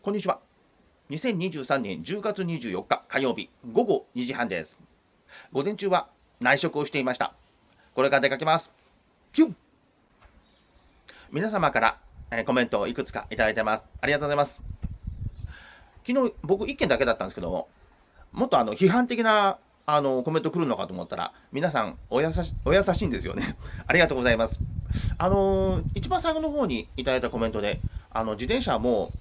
こんにちは。2023年10月24日火曜日午後2時半です。午前中は内職をしていました。これから出かけます。ピュン。皆様から、コメントをいくつかいただいてます。ありがとうございます。昨日僕1件だけだったんですけども、もっと批判的なコメント来るのかと思ったら、皆さんお優しいんですよね。ありがとうございます。一番最後の方にいただいたコメントで、自転車はもう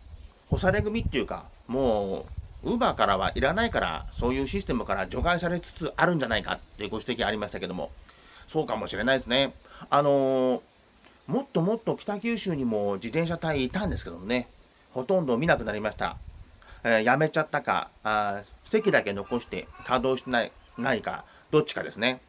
干され組っていうか、もう、ウーバーからはいらないから、そういうシステムから除外されつつあるんじゃないかっていうご指摘ありましたけども、そうかもしれないですね。もっともっと北九州にも自転車隊いたんですけどもね、ほとんど見なくなりました。やめちゃったか、席だけ残して稼働してないか、どっちかですね。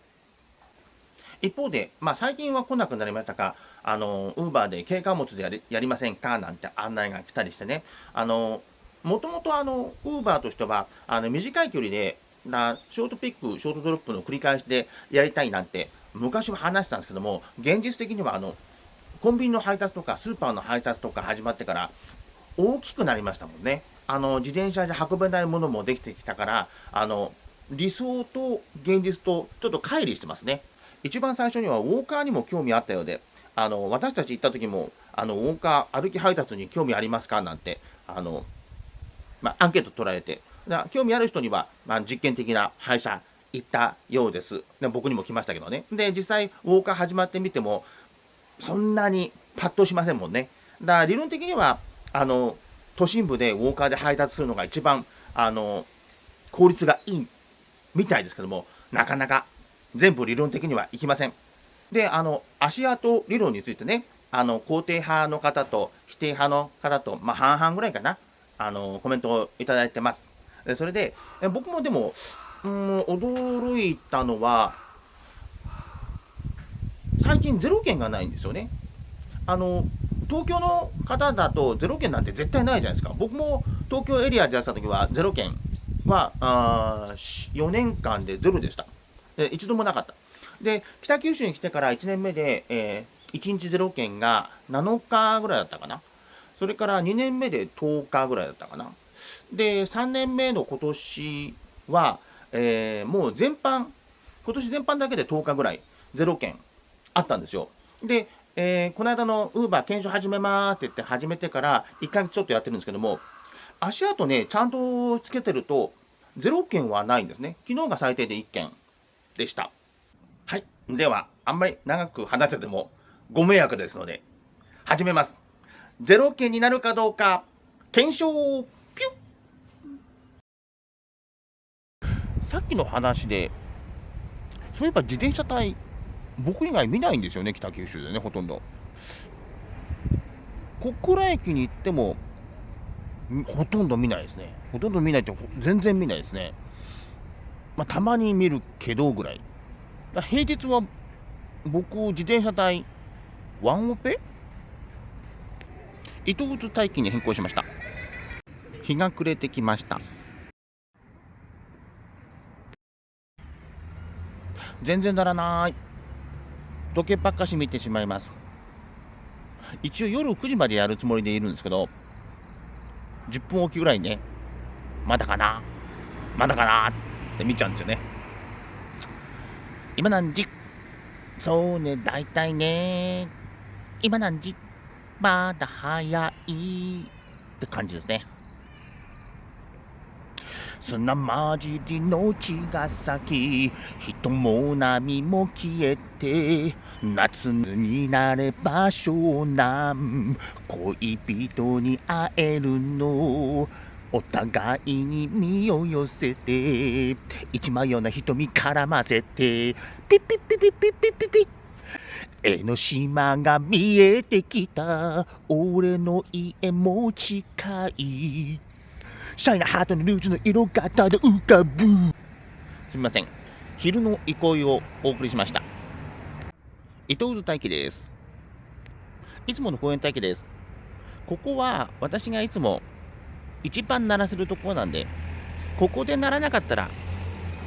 一方で、最近は来なくなりましたが、ウーバーで軽貨物でやりませんかなんて案内が来たりしてね、もともとウーバーとしては、短い距離で、ショートピック、ショートドロップの繰り返しでやりたいなんて、昔は話してたんですけども、現実的にはコンビニの配達とか、スーパーの配達とか始まってから、大きくなりましたもんね。自転車で運べないものもできてきたから、理想と現実とちょっと乖離してますね。一番最初にはウォーカーにも興味あったようで、私たち行った時も、ウォーカー歩き配達に興味ありますかなんて、アンケート取られて、興味ある人には、実験的な配車行ったようです。僕にも来ましたけどね。で、実際、ウォーカー始まってみても、そんなにパッとしませんもんね。理論的には、都心部でウォーカーで配達するのが一番、効率がいいみたいですけども、なかなか全部理論的にはいきません。で、足跡理論についてね、肯定派の方と否定派の方と、半々ぐらいかな、コメントをいただいてます。それで、僕もでも、驚いたのは、最近ゼロ件がないんですよね。東京の方だとゼロ件なんて絶対ないじゃないですか。僕も東京エリアでやってた時はゼロ件は4年間でゼロでした。一度もなかった。で、北九州に来てから1年目で、1日ゼロ件が7日ぐらいだったかな。それから2年目で10日ぐらいだったかな。で、3年目の今年は、もう今年全般だけで10日ぐらいゼロ件あったんですよ。で、この間のウーバー検証始めますって言って始めてから1ヶ月ちょっとやってるんですけども、足跡ね、ちゃんとつけてると、0件はないんですね。昨日が最低で1件でした。はい。では、あんまり長く話せてもご迷惑ですので、始めます。0件になるかどうか、検証ピュッ。さっきの話で、そういえば自転車隊、僕以外見ないんですよね、北九州でね、ほとんど。小倉駅に行っても、ほとんど見ないですね。ほとんど見ないって、全然見ないですね。たまに見るけどぐらい。平日は僕、自転車隊、ワンオペ糸渦待機に変更しました。日が暮れてきました。全然ならない。時計ばっかし見てしまいます。一応夜9時までやるつもりでいるんですけど、10分おきぐらいね、まだかなまだかなって見ちゃうんですよね。今何時？そうね、だいたいね。今何時？まだ早いって感じですね。砂混じりの茅ヶ崎、人も波も消えて、夏になれば湘南、恋人に会えるの、お互いに身を寄せて、一枚ような瞳絡ませて、ピッピッピッピッピッピッピッピッ、江ノ島が見えてきた、俺の家も近い、シャイなハートのルージュの色がただ浮かぶ。すみません、昼の憩いをお送りしました。糸渦大輝です。いつもの公園大輝です。ここは私がいつも一番鳴らせるところなんで、ここで鳴らなかったら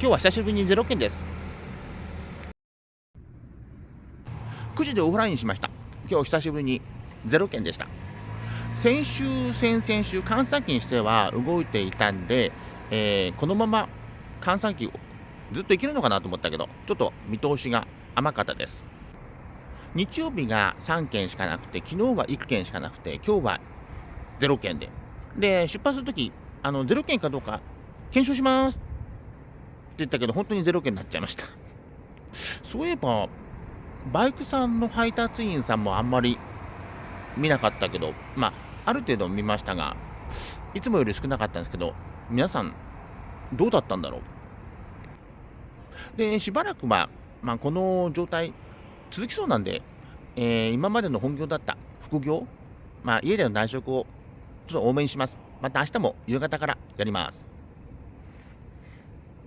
今日は久しぶりに0件です。9時でオフラインしました。今日久しぶりに0件でした。先週、先々週、閑散期にしては動いていたんで、このまま閑散期をずっといけるのかなと思ったけど、ちょっと見通しが甘かったです。日曜日が3件しかなくて、昨日は1件しかなくて、今日は0件で。で、出発するとき、0件かどうか検証しますって言ったけど、本当に0件になっちゃいました。そういえば、バイクさんの配達員さんもあんまり見なかったけど、ある程度見ましたが、いつもより少なかったんですけど、皆さん、どうだったんだろう。で、しばらくは、この状態、続きそうなんで、今までの本業だった副業、家での内職をちょっと多めにします。また明日も夕方からやります。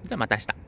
じゃあまた明日。